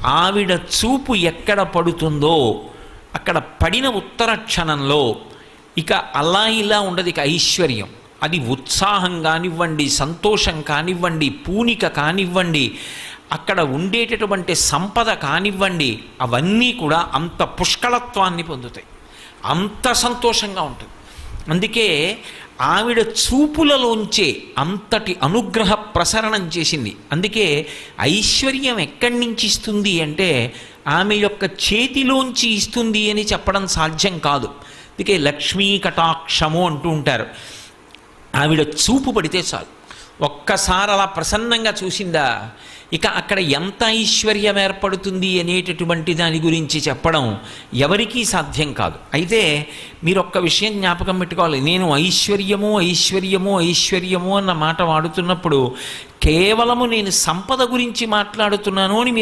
ఆవిడ చూపు ఎక్కడ పడుతుందో అక్కడ పడిన ఉత్తర క్షణంలో ఇక అలా ఇలా ఉండదు, ఇక ఐశ్వర్యం. అది ఉత్సాహం కానివ్వండి, సంతోషం కానివ్వండి, పూనిక కానివ్వండి, అక్కడ ఉండేటటువంటి సంపద కానివ్వండి, అవన్నీ కూడా అంత పుష్కళత్వాన్ని పొందుతాయి, అంత సంతోషంగా ఉంటుంది. అందుకే ఆవిడ చూపులలోంచే అంతటి అనుగ్రహ ప్రసరణం చేసింది. అందుకే ఐశ్వర్యం ఎక్కడి నుంచి ఇస్తుంది అంటే ఆమె యొక్క చేతిలోంచి ఇస్తుంది అని చెప్పడం సాధ్యం కాదు. అందుకే లక్ష్మీ కటాక్షము అంటూ ఉంటారు. ఆవిడ చూపు పడితే చాలు, ఒక్కసారి అలా ప్రసన్నంగా చూసిందా, ఇక అక్కడ ఎంత ఐశ్వర్యం ఏర్పడుతుంది అనేటటువంటి దాని గురించి చెప్పడం ఎవరికీ సాధ్యం కాదు. అయితే మీరు ఒక్క విషయం జ్ఞాపకం పెట్టుకోవాలి, నేను ఐశ్వర్యము ఐశ్వర్యము ఐశ్వర్యము అన్న మాట వాడుతున్నప్పుడు కేవలము నేను సంపద గురించి మాట్లాడుతున్నాను అని మీరు